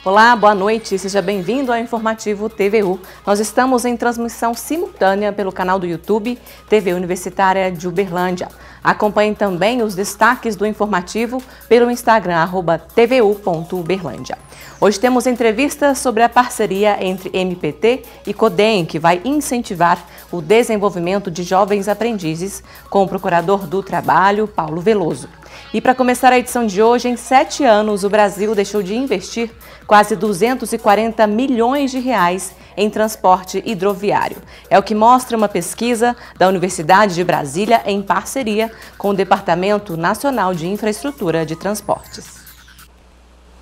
Olá, boa noite, seja bem-vindo ao Informativo TVU. Nós estamos em transmissão simultânea pelo canal do YouTube TV Universitária de Uberlândia. Acompanhe também os destaques do informativo pelo Instagram, @tvu.uberlândia. Hoje temos entrevistas sobre a parceria entre MPT e CODEM, que vai incentivar o desenvolvimento de jovens aprendizes, com o Procurador do Trabalho, Paulo Veloso. E para começar a edição de hoje, em 7 anos, o Brasil deixou de investir quase 240 milhões de reais em transporte hidroviário. É o que mostra uma pesquisa da Universidade de Brasília em parceria com o Departamento Nacional de Infraestrutura de Transportes.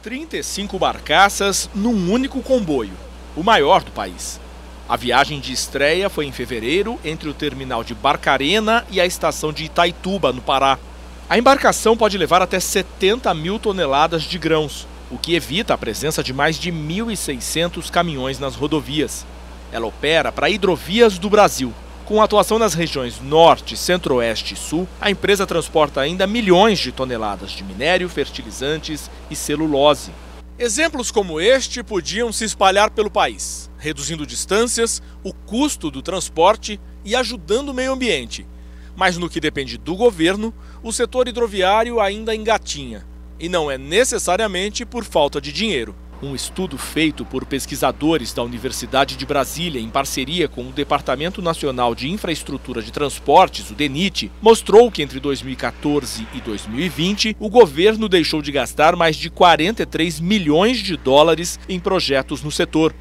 35 barcaças num único comboio, o maior do país. A viagem de estreia foi em fevereiro entre o terminal de Barcarena e a estação de Itaituba, no Pará. A embarcação pode levar até 70 mil toneladas de grãos, o que evita a presença de mais de 1.600 caminhões nas rodovias. Ela opera para hidrovias do Brasil. Com atuação nas regiões Norte, Centro-Oeste e Sul, a empresa transporta ainda milhões de toneladas de minério, fertilizantes e celulose. Exemplos como este podiam se espalhar pelo país, reduzindo distâncias, o custo do transporte e ajudando o meio ambiente. Mas no que depende do governo, o setor hidroviário ainda engatinha. E não é necessariamente por falta de dinheiro. Um estudo feito por pesquisadores da Universidade de Brasília, em parceria com o Departamento Nacional de Infraestrutura de Transportes, o DENIT, mostrou que entre 2014 e 2020, o governo deixou de gastar mais de 43 milhões de dólares em projetos no setor,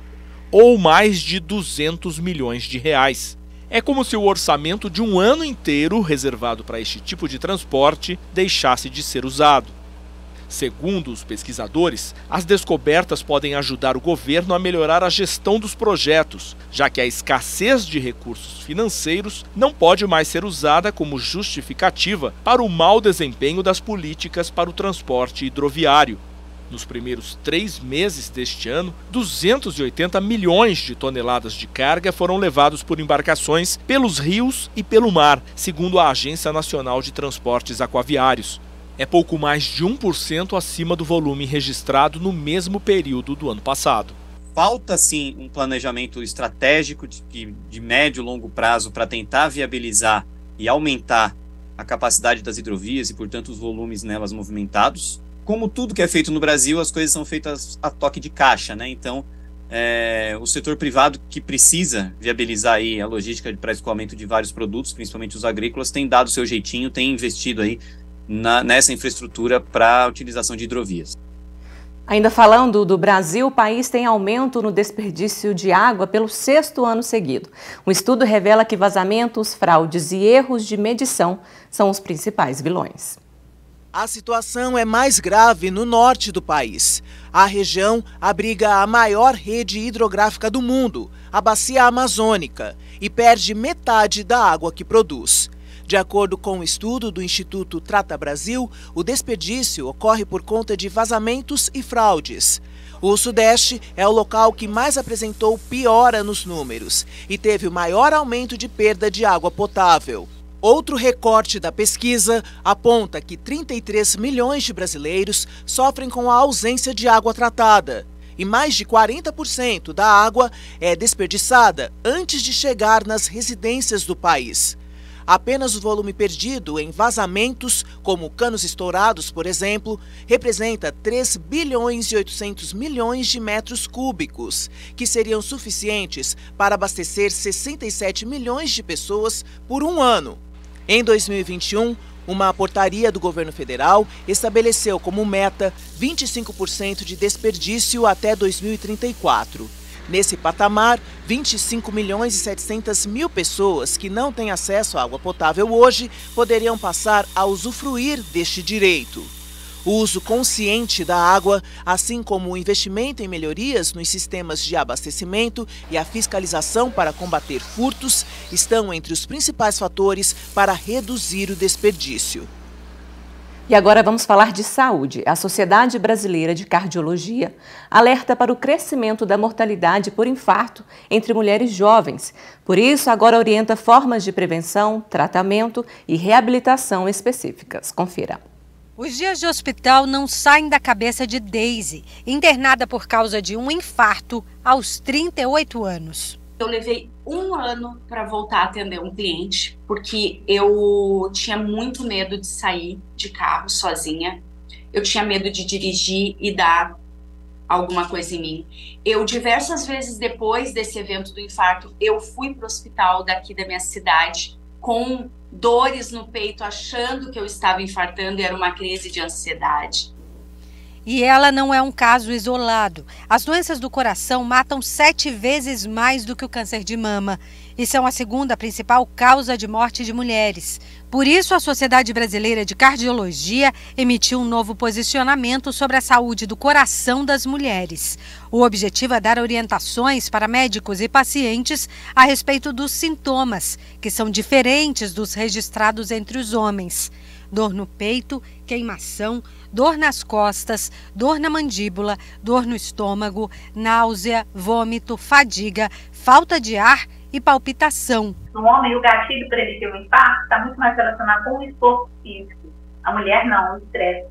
ou mais de 200 milhões de reais. É como se o orçamento de um ano inteiro reservado para este tipo de transporte deixasse de ser usado. Segundo os pesquisadores, as descobertas podem ajudar o governo a melhorar a gestão dos projetos, já que a escassez de recursos financeiros não pode mais ser usada como justificativa para o mau desempenho das políticas para o transporte hidroviário. Nos primeiros 3 meses deste ano, 280 milhões de toneladas de carga foram levados por embarcações pelos rios e pelo mar, segundo a Agência Nacional de Transportes Aquaviários. É pouco mais de 1% acima do volume registrado no mesmo período do ano passado. Falta, sim, um planejamento estratégico de médio e longo prazo para tentar viabilizar e aumentar a capacidade das hidrovias e, portanto, os volumes nelas movimentados. Como tudo que é feito no Brasil, as coisas são feitas a toque de caixa, né? Então, o setor privado que precisa viabilizar aí a logística para escoamento de vários produtos, principalmente os agrícolas, tem dado o seu jeitinho, tem investido aí nessa infraestrutura para a utilização de hidrovias. Ainda falando do Brasil, o país tem aumento no desperdício de água pelo 6º ano seguido. Um estudo revela que vazamentos, fraudes e erros de medição são os principais vilões. A situação é mais grave no norte do país. A região abriga a maior rede hidrográfica do mundo, a Bacia Amazônica, e perde metade da água que produz. De acordo com o estudo do Instituto Trata Brasil, o desperdício ocorre por conta de vazamentos e fraudes. O Sudeste é o local que mais apresentou piora nos números e teve o maior aumento de perda de água potável. Outro recorte da pesquisa aponta que 33 milhões de brasileiros sofrem com a ausência de água tratada e mais de 40% da água é desperdiçada antes de chegar nas residências do país. Apenas o volume perdido em vazamentos, como canos estourados, por exemplo, representa 3 bilhões e 800 milhões de metros cúbicos, que seriam suficientes para abastecer 67 milhões de pessoas por um ano. Em 2021, uma portaria do governo federal estabeleceu como meta 25% de desperdício até 2034. Nesse patamar, 25 milhões e 700 mil pessoas que não têm acesso à água potável hoje poderiam passar a usufruir deste direito. O uso consciente da água, assim como o investimento em melhorias nos sistemas de abastecimento e a fiscalização para combater furtos, estão entre os principais fatores para reduzir o desperdício. E agora vamos falar de saúde. A Sociedade Brasileira de Cardiologia alerta para o crescimento da mortalidade por infarto entre mulheres jovens. Por isso, agora orienta formas de prevenção, tratamento e reabilitação específicas. Confira. Os dias de hospital não saem da cabeça de Daisy, internada por causa de um infarto aos 38 anos. Eu levei 1 ano para voltar a atender um cliente, porque eu tinha muito medo de sair de carro sozinha. Eu tinha medo de dirigir e dar alguma coisa em mim. Eu, diversas vezes depois desse evento do infarto, eu fui para o hospital daqui da minha cidade com dores no peito, achando que eu estava infartando e era uma crise de ansiedade. E ela não é um caso isolado. As doenças do coração matam 7 vezes mais do que o câncer de mama e são a segunda principal causa de morte de mulheres. Por isso, a Sociedade Brasileira de Cardiologia emitiu um novo posicionamento sobre a saúde do coração das mulheres. O objetivo é dar orientações para médicos e pacientes a respeito dos sintomas, que são diferentes dos registrados entre os homens. Dor no peito, queimação, dor nas costas, dor na mandíbula, dor no estômago, náusea, vômito, fadiga, falta de ar e palpitação. No homem, o gatilho para ele ter um infarto está muito mais relacionado com o esforço físico. A mulher não, o estresse.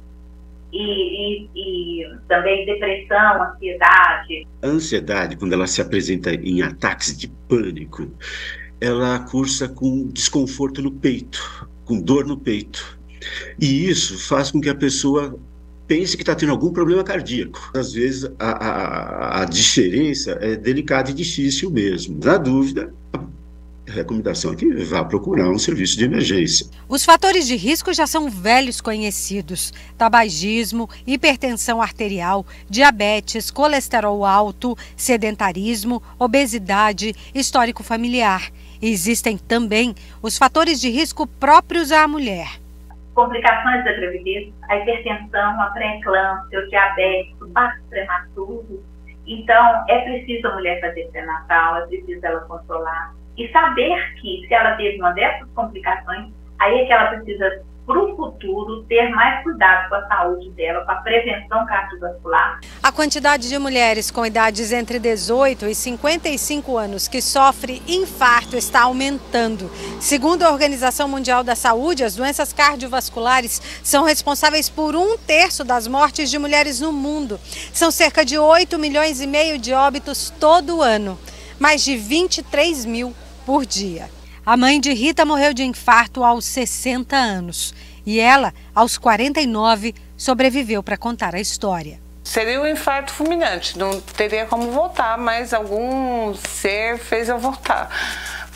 E também depressão, ansiedade. A ansiedade, quando ela se apresenta em ataques de pânico, ela cursa com desconforto no peito, com dor no peito. E isso faz com que a pessoa pense que está tendo algum problema cardíaco. Às vezes a diferença é delicada e difícil mesmo. Na dúvida, a recomendação é que vá procurar um serviço de emergência. Os fatores de risco já são velhos conhecidos: tabagismo, hipertensão arterial, diabetes, colesterol alto, sedentarismo, obesidade, histórico familiar. E existem também os fatores de risco próprios à mulher. Complicações da gravidez, a hipertensão, a pré-eclâmpsia, o diabetes, o parto prematuro. Então, é preciso a mulher fazer pré-natal, é preciso ela controlar. E saber que, se ela teve uma dessas complicações, aí é que ela precisa, para o futuro, ter mais cuidado com a saúde dela, com a prevenção cardiovascular. A quantidade de mulheres com idades entre 18 e 55 anos que sofrem infarto está aumentando. Segundo a Organização Mundial da Saúde, as doenças cardiovasculares são responsáveis por 1/3 das mortes de mulheres no mundo. São cerca de 8,5 milhões de óbitos todo ano, mais de 23 mil por dia. A mãe de Rita morreu de infarto aos 60 anos e ela, aos 49, sobreviveu para contar a história. Seria um infarto fulminante, não teria como voltar, mas algum ser fez eu voltar,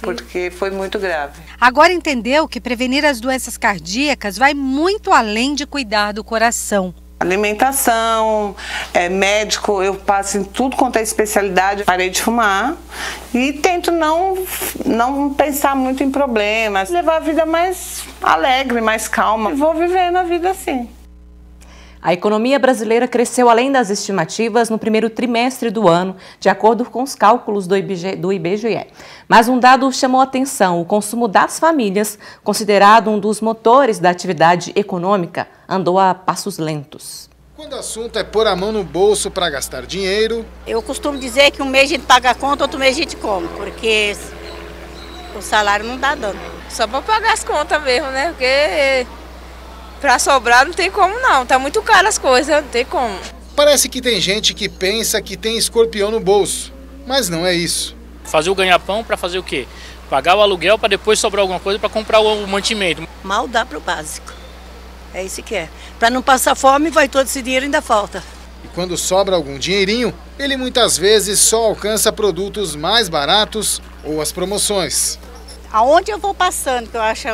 porque foi muito grave. Agora entendeu que prevenir as doenças cardíacas vai muito além de cuidar do coração. Alimentação, médico, eu passo em tudo quanto é especialidade. Parei de fumar e tento não pensar muito em problemas, levar a vida mais alegre, mais calma. E vou vivendo a vida assim. A economia brasileira cresceu além das estimativas no primeiro trimestre do ano, de acordo com os cálculos do IBGE. Mas um dado chamou a atenção: o consumo das famílias, considerado um dos motores da atividade econômica, andou a passos lentos. Quando o assunto é pôr a mão no bolso para gastar dinheiro... Eu costumo dizer que um mês a gente paga a conta, outro mês a gente come, porque o salário não dá dano. Só para pagar as contas mesmo, né? Porque... Pra sobrar não tem como não, tá muito caro as coisas, não tem como. Parece que tem gente que pensa que tem escorpião no bolso, mas não é isso. Fazer o ganha-pão para fazer o quê? Pagar o aluguel para depois sobrar alguma coisa para comprar o mantimento. Mal dá pro básico, é isso que é. Para não passar fome, vai todo esse dinheiro ainda falta. E quando sobra algum dinheirinho, ele muitas vezes só alcança produtos mais baratos ou as promoções. Aonde eu vou passando, que eu acho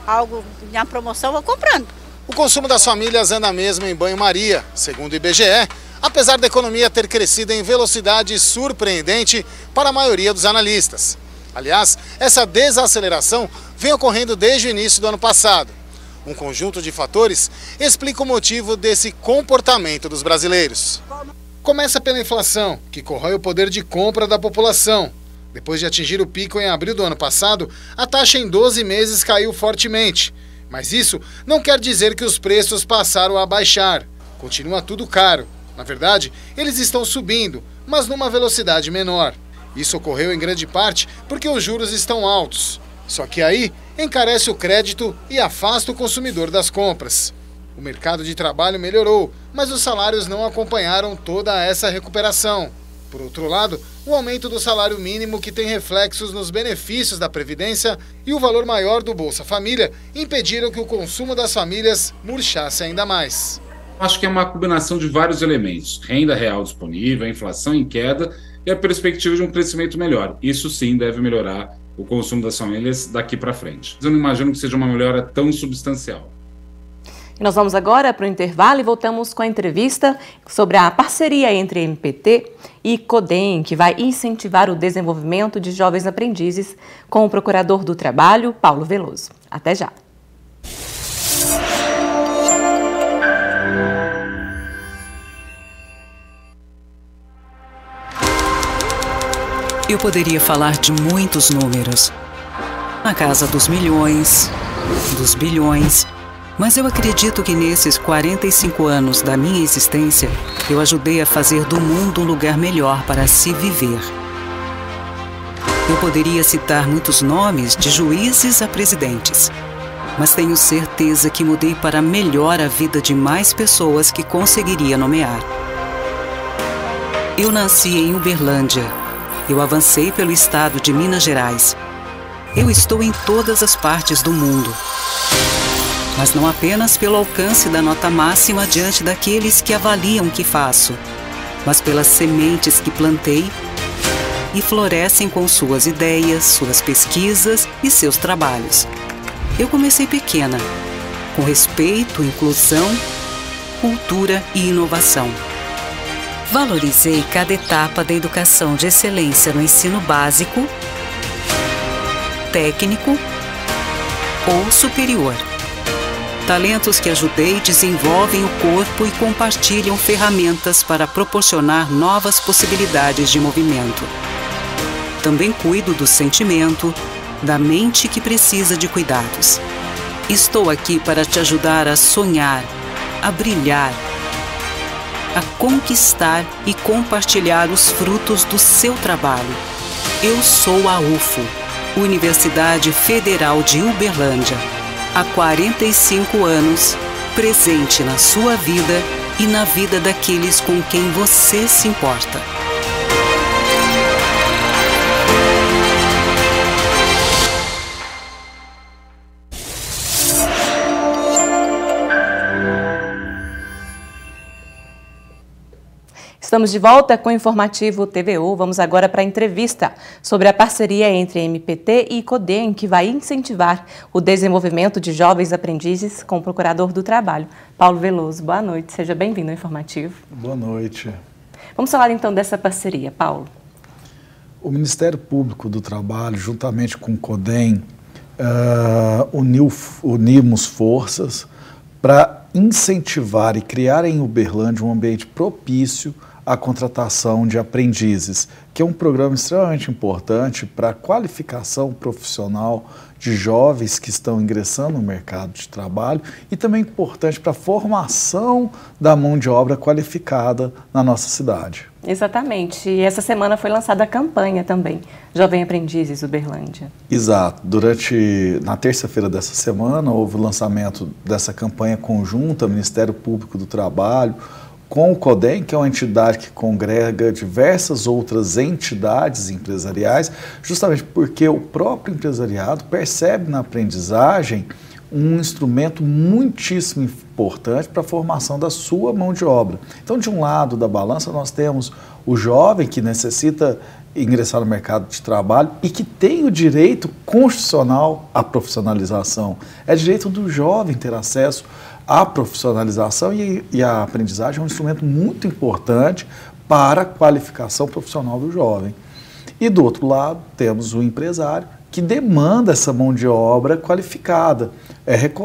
algo na promoção, vou comprando. O consumo das famílias anda mesmo em banho-maria. Segundo o IBGE, apesar da economia ter crescido em velocidade surpreendente para a maioria dos analistas. Aliás, essa desaceleração vem ocorrendo desde o início do ano passado. Um conjunto de fatores explica o motivo desse comportamento dos brasileiros. Começa pela inflação, que corrói o poder de compra da população. Depois de atingir o pico em abril do ano passado, a taxa em 12 meses caiu fortemente. Mas isso não quer dizer que os preços passaram a baixar. Continua tudo caro. Na verdade, eles estão subindo, mas numa velocidade menor. Isso ocorreu em grande parte porque os juros estão altos. Só que aí encarece o crédito e afasta o consumidor das compras. O mercado de trabalho melhorou, mas os salários não acompanharam toda essa recuperação. Por outro lado, o aumento do salário mínimo, que tem reflexos nos benefícios da Previdência, e o valor maior do Bolsa Família impediram que o consumo das famílias murchasse ainda mais. Acho que é uma combinação de vários elementos: renda real disponível, a inflação em queda e a perspectiva de um crescimento melhor. Isso sim deve melhorar o consumo das famílias daqui para frente. Eu não imagino que seja uma melhora tão substancial. Nós vamos agora para o intervalo e voltamos com a entrevista sobre a parceria entre MPT e CODEM, que vai incentivar o desenvolvimento de jovens aprendizes, com o Procurador do Trabalho, Paulo Veloso. Até já! Eu poderia falar de muitos números, na casa dos milhões, dos bilhões, mas eu acredito que nesses 45 anos da minha existência, eu ajudei a fazer do mundo um lugar melhor para se viver. Eu poderia citar muitos nomes, de juízes a presidentes, mas tenho certeza que mudei para melhor a vida de mais pessoas que conseguiria nomear. Eu nasci em Uberlândia. Eu avancei pelo estado de Minas Gerais. Eu estou em todas as partes do mundo. Mas não apenas pelo alcance da nota máxima diante daqueles que avaliam o que faço, mas pelas sementes que plantei e florescem com suas ideias, suas pesquisas e seus trabalhos. Eu comecei pequena, com respeito, inclusão, cultura e inovação. Valorizei cada etapa da educação de excelência no ensino básico, técnico ou superior. Talentos que ajudei desenvolvem o corpo e compartilham ferramentas para proporcionar novas possibilidades de movimento. Também cuido do sentimento, da mente que precisa de cuidados. Estou aqui para te ajudar a sonhar, a brilhar, a conquistar e compartilhar os frutos do seu trabalho. Eu sou a UFO, Universidade Federal de Uberlândia. Há 45 anos, presente na sua vida e na vida daqueles com quem você se importa. Estamos de volta com o Informativo TVU. Vamos agora para a entrevista sobre a parceria entre MPT e CODEM, que vai incentivar o desenvolvimento de jovens aprendizes, com o Procurador do Trabalho, Paulo Veloso. Boa noite, seja bem-vindo ao Informativo. Boa noite. Vamos falar então dessa parceria, Paulo. O Ministério Público do Trabalho, juntamente com o CODEM, unimos forças para incentivar e criar em Uberlândia um ambiente propício à contratação de aprendizes, que é um programa extremamente importante para a qualificação profissional de jovens que estão ingressando no mercado de trabalho e também importante para a formação da mão de obra qualificada na nossa cidade. Exatamente. E essa semana foi lançada a campanha também, Jovem Aprendizes Uberlândia. Exato. Na terça-feira dessa semana, houve o lançamento dessa campanha conjunta, Ministério Público do Trabalho, com o CODEM, que é uma entidade que congrega diversas outras entidades empresariais, justamente porque o próprio empresariado percebe na aprendizagem um instrumento muitíssimo importante para a formação da sua mão de obra. Então, de um lado da balança, nós temos o jovem que necessita ingressar no mercado de trabalho e que tem o direito constitucional à profissionalização. É direito do jovem ter acesso à profissionalização e a aprendizagem é um instrumento muito importante para a qualificação profissional do jovem. E do outro lado, temos o empresário que demanda essa mão de obra qualificada.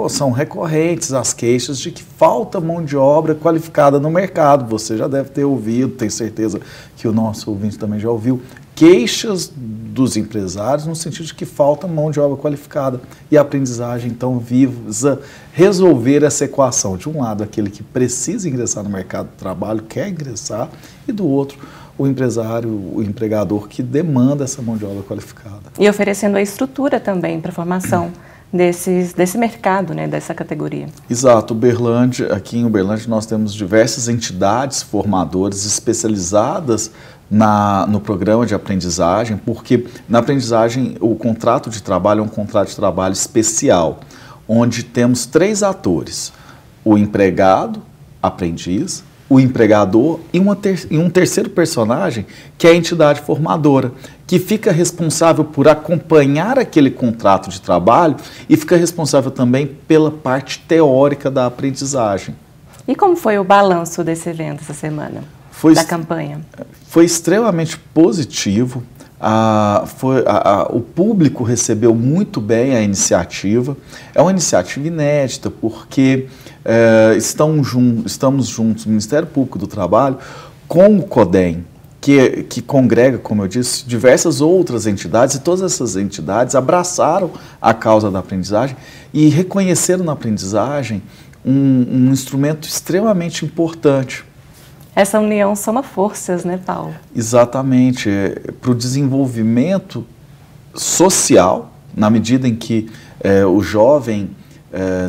São recorrentes as queixas de que falta mão de obra qualificada no mercado. Você já deve ter ouvido, tenho certeza que o nosso ouvinte também já ouviu, queixas dos empresários no sentido de que falta mão de obra qualificada. E a aprendizagem, então, visa resolver essa equação. De um lado, aquele que precisa ingressar no mercado de trabalho, quer ingressar, e do outro, o empresário, o empregador que demanda essa mão de obra qualificada. E oferecendo a estrutura também para a formação desse mercado, né, dessa categoria. Exato. Aqui em Uberlândia nós temos diversas entidades formadoras especializadas no programa de aprendizagem, porque na aprendizagem o contrato de trabalho é um contrato de trabalho especial, onde temos 3 atores: o empregado, aprendiz, o empregador e um terceiro personagem, que é a entidade formadora, que fica responsável por acompanhar aquele contrato de trabalho e fica responsável também pela parte teórica da aprendizagem. E como foi o balanço desse evento essa semana, da campanha? Foi extremamente positivo. O público recebeu muito bem a iniciativa. É uma iniciativa inédita, porque estamos juntos, o Ministério Público do Trabalho, com o CODEM, que congrega, como eu disse, diversas outras entidades, e todas essas entidades abraçaram a causa da aprendizagem e reconheceram na aprendizagem um instrumento extremamente importante. Essa união soma forças, né, Paulo? Exatamente. Para o desenvolvimento social, na medida em que o jovem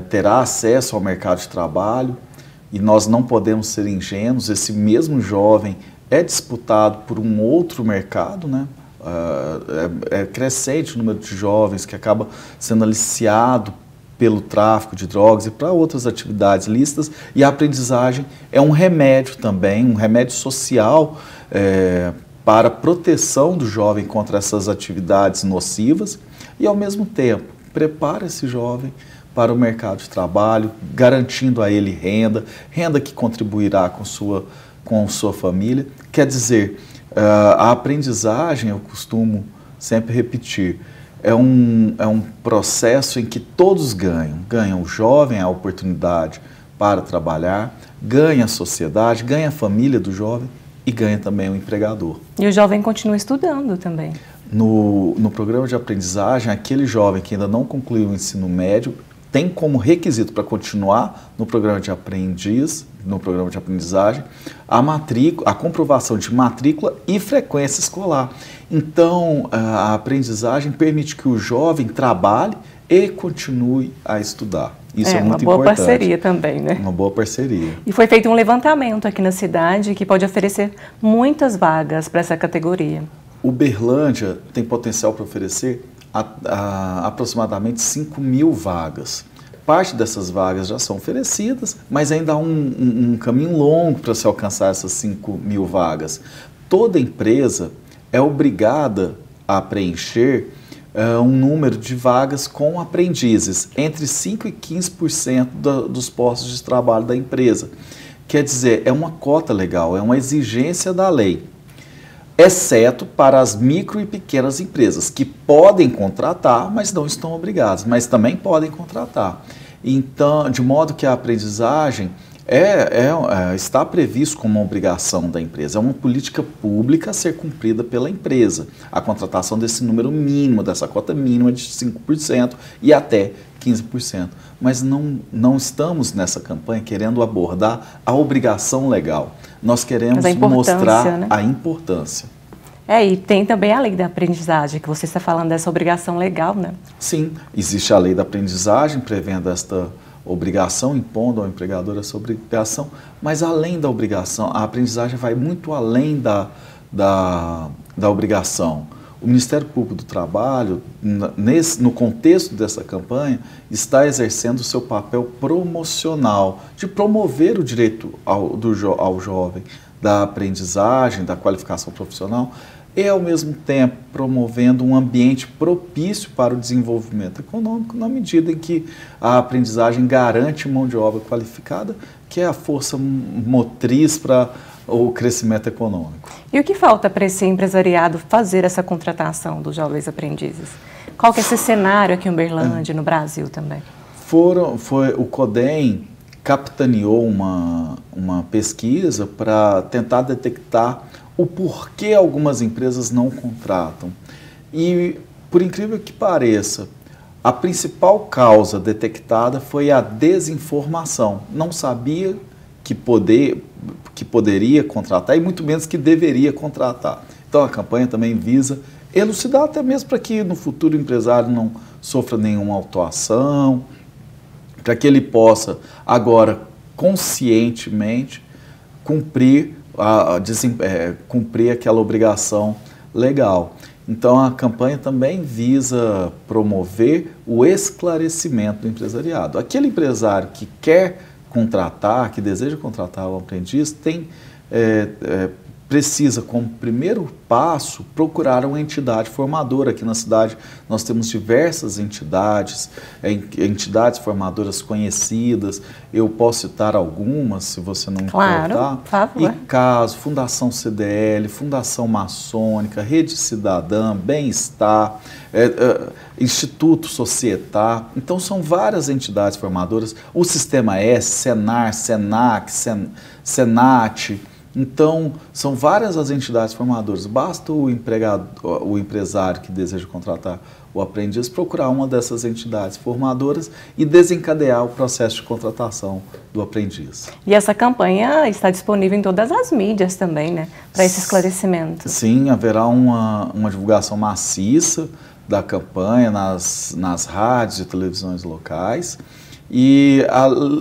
terá acesso ao mercado de trabalho, e nós não podemos ser ingênuos, esse mesmo jovem é disputado por um outro mercado, né? É crescente o número de jovens que acaba sendo aliciado pelo tráfico de drogas e para outras atividades lícitas, e a aprendizagem é um remédio também, um remédio social para a proteção do jovem contra essas atividades nocivas e, ao mesmo tempo, prepara esse jovem para o mercado de trabalho, garantindo a ele renda que contribuirá com sua família. Quer dizer, a aprendizagem, eu costumo sempre repetir, é um processo em que todos ganham. Ganha o jovem a oportunidade para trabalhar, ganha a sociedade, ganha a família do jovem e ganha também o empregador. E o jovem continua estudando também. No programa de aprendizagem, aquele jovem que ainda não concluiu o ensino médio tem como requisito para continuar no programa de aprendiz, no programa de aprendizagem, a comprovação de matrícula e frequência escolar. Então, a aprendizagem permite que o jovem trabalhe e continue a estudar. Isso é muito importante. Uma boa parceria também, né? Uma boa parceria. E foi feito um levantamento aqui na cidade que pode oferecer muitas vagas para essa categoria. Uberlândia tem potencial para oferecer aproximadamente 5.000 vagas. Parte dessas vagas já são oferecidas, mas ainda há um caminho longo para se alcançar essas 5.000 vagas. Toda empresa é obrigada a preencher um número de vagas com aprendizes, entre 5% e 15% dos postos de trabalho da empresa. Quer dizer, é uma cota legal, é uma exigência da lei, exceto para as micro e pequenas empresas, que podem contratar, mas não estão obrigadas, mas também podem contratar. Então, de modo que a aprendizagem está previsto como uma obrigação da empresa, é uma política pública a ser cumprida pela empresa, a contratação desse número mínimo, dessa cota mínima de 5% e até 15%. Mas não estamos nessa campanha querendo abordar a obrigação legal. Nós queremos mostrar, né, a importância. E tem também a lei da aprendizagem, que você está falando dessa obrigação legal, né? Sim, existe a lei da aprendizagem, prevendo esta obrigação, impondo ao empregador essa obrigação, mas além da obrigação, a aprendizagem vai muito além da obrigação. O Ministério Público do Trabalho, no contexto dessa campanha, está exercendo o seu papel promocional, de promover o direito ao jovem da aprendizagem, da qualificação profissional, e, ao mesmo tempo, promovendo um ambiente propício para o desenvolvimento econômico, na medida em que a aprendizagem garante mão de obra qualificada, que é a força motriz para o crescimento econômico. E o que falta para esse empresariado fazer essa contratação dos jovens aprendizes? Qual que é esse cenário aqui em Uberlândia, no Brasil também? O CODEM capitaneou uma pesquisa para tentar detectar o porquê algumas empresas não contratam. E, por incrível que pareça, a principal causa detectada foi a desinformação. Não sabia que poderia contratar e muito menos que deveria contratar. Então a campanha também visa elucidar, até mesmo para que no futuro o empresário não sofra nenhuma autuação, para que ele possa agora conscientemente cumprir aquela obrigação legal. Então, a campanha também visa promover o esclarecimento do empresariado. Aquele empresário que quer contratar, que deseja contratar o aprendiz, precisa, como primeiro passo, procurar uma entidade formadora. Aqui na cidade nós temos diversas entidades formadoras conhecidas. Eu posso citar algumas, se você não importar. Por favor. ICASO, Fundação CDL, Fundação Maçônica, Rede Cidadã, Bem-Estar, Instituto Societar. Então são várias entidades formadoras. O Sistema S, Senar, Senac, Senat. Então, são várias as entidades formadoras. Basta o empresário que deseja contratar o aprendiz procurar uma dessas entidades formadoras e desencadear o processo de contratação do aprendiz. E essa campanha está disponível em todas as mídias também, né? Para esse esclarecimento. Sim, haverá uma divulgação maciça da campanha nas rádios e televisões locais. E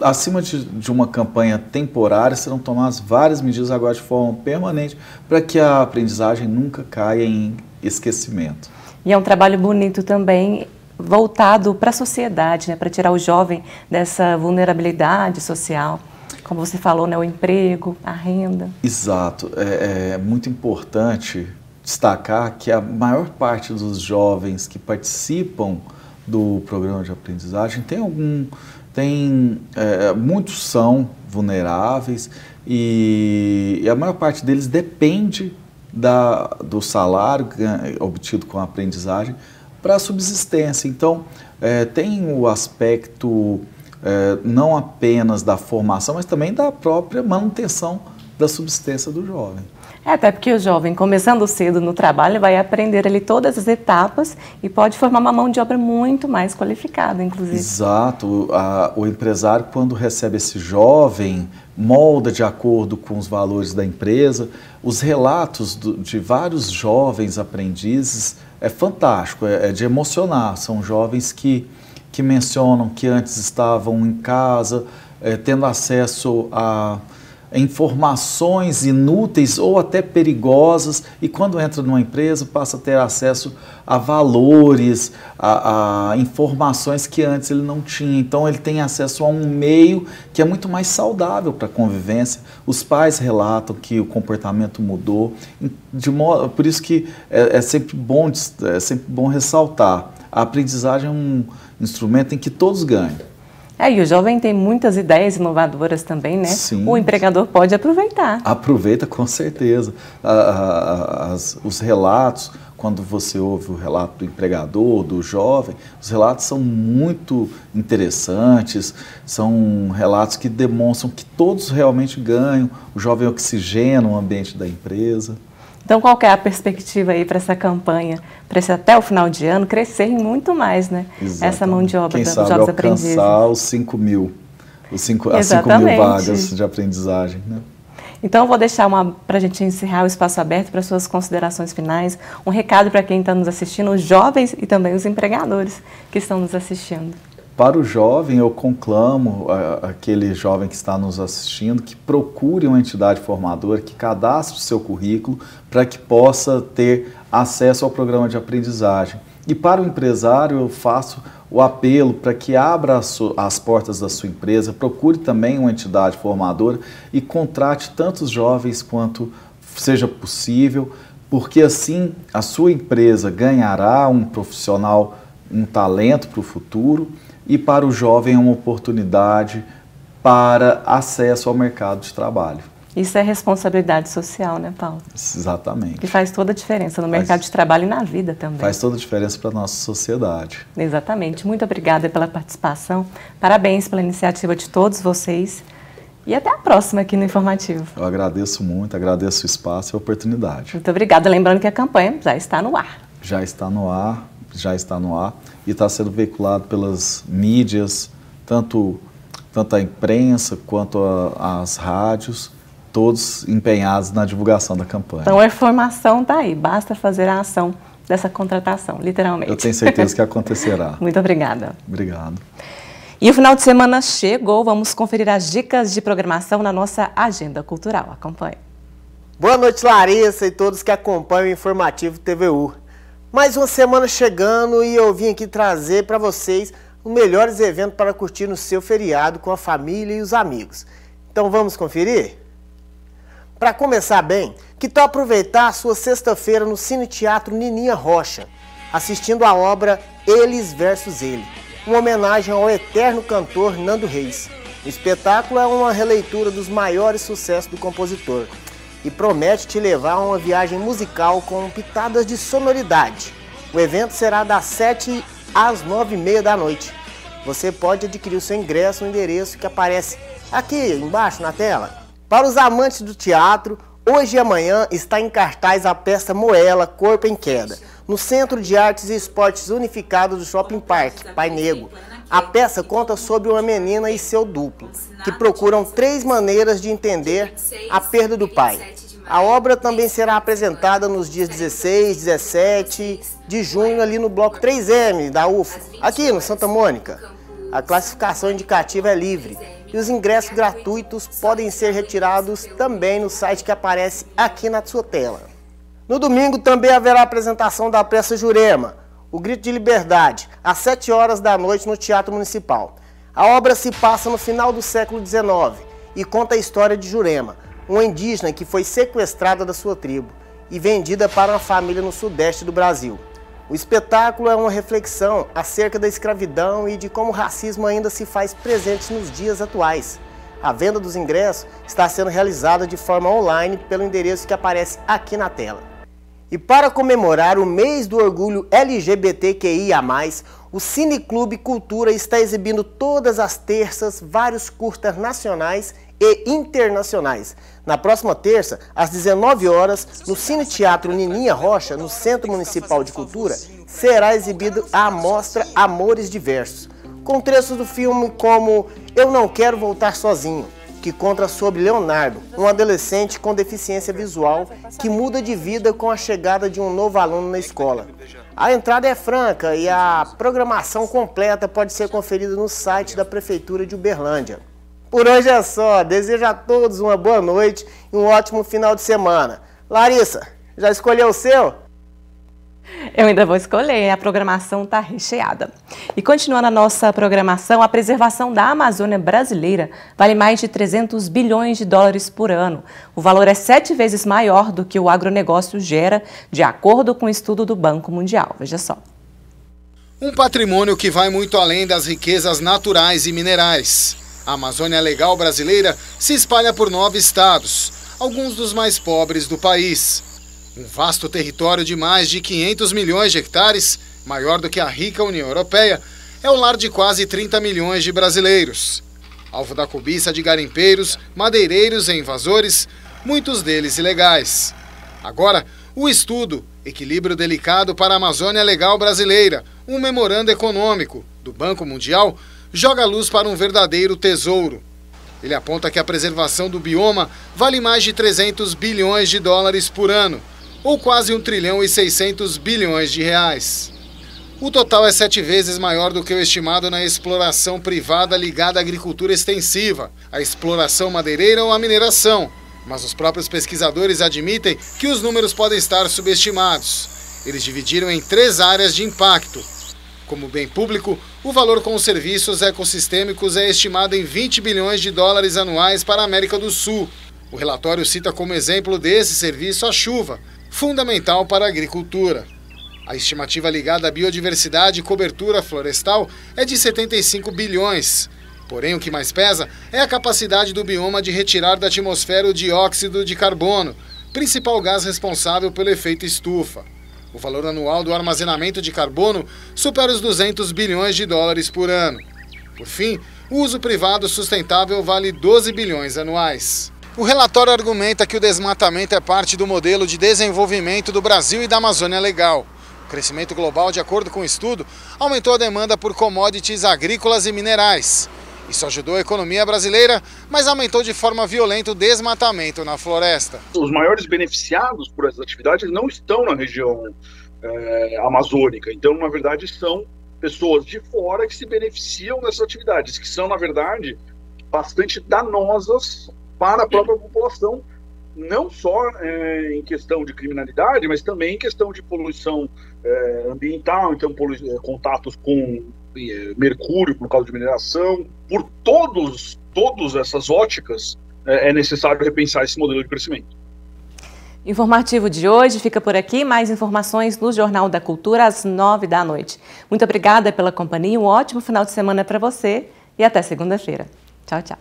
acima de uma campanha temporária serão tomadas várias medidas agora de forma permanente para que a aprendizagem nunca caia em esquecimento. E é um trabalho bonito também voltado para a sociedade, né, para tirar o jovem dessa vulnerabilidade social, como você falou, né, o emprego, a renda. Exato, é muito importante destacar que a maior parte dos jovens que participam do programa de aprendizagem muitos são vulneráveis e a maior parte deles depende do salário obtido com a aprendizagem para a subsistência. Então, tem o aspecto não apenas da formação, mas também da própria manutenção da subsistência do jovem. Até porque o jovem, começando cedo no trabalho, vai aprender ali todas as etapas e pode formar uma mão de obra muito mais qualificada, inclusive. Exato. O empresário, quando recebe esse jovem, molda de acordo com os valores da empresa. Os relatos de vários jovens aprendizes é fantástico, é de emocionar. São jovens que mencionam que antes estavam em casa, tendo acesso a informações inúteis ou até perigosas, e quando entra numa empresa passa a ter acesso a valores, a informações que antes ele não tinha. Então ele tem acesso a um meio que é muito mais saudável para a convivência. Os pais relatam que o comportamento mudou, por isso que é sempre bom ressaltar. A aprendizagem é um instrumento em que todos ganham. E o jovem tem muitas ideias inovadoras também, né? Sim. O empregador pode aproveitar. Aproveita com certeza. Os relatos, quando você ouve o relato do empregador, do jovem, os relatos são muito interessantes, são relatos que demonstram que todos realmente ganham, o jovem oxigena o ambiente da empresa. Então, qual que é a perspectiva aí para essa campanha, para até o final de ano crescer muito mais, né? Exatamente. Essa mão de obra dos jovens aprendizes. Alcançar os 5 mil vagas de aprendizagem, né? Então, eu vou deixar para a gente encerrar o espaço aberto para suas considerações finais, um recado para quem está nos assistindo, os jovens e também os empregadores que estão nos assistindo. Para o jovem, eu conclamo aquele jovem que está nos assistindo que procure uma entidade formadora, que cadastre o seu currículo para que possa ter acesso ao programa de aprendizagem. E para o empresário, eu faço o apelo para que abra as portas da sua empresa, procure também uma entidade formadora e contrate tantos jovens quanto seja possível, porque assim a sua empresa ganhará um profissional, um talento para o futuro, e para o jovem é uma oportunidade para acesso ao mercado de trabalho. Isso é responsabilidade social, né, Paulo? Exatamente. Que faz toda a diferença no mercado de trabalho e na vida também. Faz toda a diferença para a nossa sociedade. Exatamente. Muito obrigada pela participação. Parabéns pela iniciativa de todos vocês. E até a próxima aqui no Informativo. Eu agradeço muito, agradeço o espaço e a oportunidade. Muito obrigada. Lembrando que a campanha já está no ar. Já está no ar e está sendo veiculado pelas mídias, tanto a imprensa quanto as rádios, todos empenhados na divulgação da campanha. Então a informação está aí, basta fazer a ação dessa contratação, literalmente. Eu tenho certeza que acontecerá. Muito obrigada. Obrigado. E o final de semana chegou, vamos conferir as dicas de programação na nossa agenda cultural. Acompanhe. Boa noite, Larissa, e todos que acompanham o Informativo TVU. Mais uma semana chegando e eu vim aqui trazer para vocês os melhores eventos para curtir no seu feriado com a família e os amigos. Então vamos conferir? Para começar bem, que tal aproveitar a sua sexta-feira no Cine Teatro Nininha Rocha, assistindo a obra Eles versus Ele, uma homenagem ao eterno cantor Nando Reis. O espetáculo é uma releitura dos maiores sucessos do compositor e promete te levar a uma viagem musical com pitadas de sonoridade. O evento será das 7 às 9h30 da noite. Você pode adquirir o seu ingresso no endereço que aparece aqui embaixo na tela. Para os amantes do teatro, hoje e amanhã está em cartaz a peça Moela, Corpo em Queda, no Centro de Artes e Esportes Unificado do Shopping Park, Pai Nego. A peça conta sobre uma menina e seu duplo, que procuram 3 maneiras de entender a perda do pai. A obra também será apresentada nos dias 16 e 17 de junho ali no Bloco 3M da UFO, aqui no Santa Mônica. A classificação indicativa é livre e os ingressos gratuitos podem ser retirados também no site que aparece aqui na sua tela. No domingo também haverá a apresentação da peça Jurema, O Grito de Liberdade, às 7 horas da noite no Teatro Municipal. A obra se passa no final do século XIX e conta a história de Jurema, uma indígena que foi sequestrada da sua tribo e vendida para uma família no sudeste do Brasil. O espetáculo é uma reflexão acerca da escravidão e de como o racismo ainda se faz presente nos dias atuais. A venda dos ingressos está sendo realizada de forma online pelo endereço que aparece aqui na tela. E para comemorar o mês do orgulho LGBTQIA+, o Cineclube Cultura está exibindo todas as terças vários curtas nacionais e internacionais. Na próxima terça, às 19 horas, no Cine Teatro Nininha Rocha, no Centro Municipal de Cultura, será exibido a amostra Amores Diversos, com trechos do filme como Eu Não Quero Voltar Sozinho, que conta sobre Leonardo, um adolescente com deficiência visual que muda de vida com a chegada de um novo aluno na escola. A entrada é franca e a programação completa pode ser conferida no site da Prefeitura de Uberlândia. Por hoje é só, desejo a todos uma boa noite e um ótimo final de semana. Larissa, já escolheu o seu? Eu ainda vou escolher, a programação está recheada. E continuando a nossa programação, a preservação da Amazônia brasileira vale mais de 300 bilhões de dólares por ano. O valor é 7 vezes maior do que o agronegócio gera, de acordo com o estudo do Banco Mundial. Veja só. Um patrimônio que vai muito além das riquezas naturais e minerais. A Amazônia Legal brasileira se espalha por 9 estados, alguns dos mais pobres do país. Um vasto território de mais de 500 milhões de hectares, maior do que a rica União Europeia, é o lar de quase 30 milhões de brasileiros. Alvo da cobiça de garimpeiros, madeireiros e invasores, muitos deles ilegais. Agora, o estudo Equilíbrio Delicado para a Amazônia Legal Brasileira, um memorando econômico do Banco Mundial, joga luz para um verdadeiro tesouro. Ele aponta que a preservação do bioma vale mais de 300 bilhões de dólares por ano, ou quase 1 trilhão e 600 bilhões de reais. O total é 7 vezes maior do que o estimado na exploração privada ligada à agricultura extensiva, à exploração madeireira ou à mineração. Mas os próprios pesquisadores admitem que os números podem estar subestimados. Eles dividiram em 3 áreas de impacto. Como bem público, o valor com os serviços ecossistêmicos é estimado em 20 bilhões de dólares anuais para a América do Sul. O relatório cita como exemplo desse serviço a chuva, fundamental para a agricultura. A estimativa ligada à biodiversidade e cobertura florestal é de 75 bilhões. Porém, o que mais pesa é a capacidade do bioma de retirar da atmosfera o dióxido de carbono, principal gás responsável pelo efeito estufa. O valor anual do armazenamento de carbono supera os 200 bilhões de dólares por ano. Por fim, o uso privado sustentável vale 12 bilhões anuais. O relatório argumenta que o desmatamento é parte do modelo de desenvolvimento do Brasil e da Amazônia Legal. O crescimento global, de acordo com o estudo, aumentou a demanda por commodities agrícolas e minerais. Isso ajudou a economia brasileira, mas aumentou de forma violenta o desmatamento na floresta. Os maiores beneficiados por essas atividades não estão na região amazônica, então, na verdade, são pessoas de fora que se beneficiam dessas atividades, que são, na verdade, bastante danosas para a própria população, não só em questão de criminalidade, mas também em questão de poluição ambiental, então contatos com mercúrio por causa de mineração. Por todas essas óticas, é necessário repensar esse modelo de crescimento. Informativo de hoje fica por aqui. Mais informações no Jornal da Cultura às 9 da noite. Muito obrigada pela companhia, um ótimo final de semana para você e até segunda-feira. Tchau, tchau.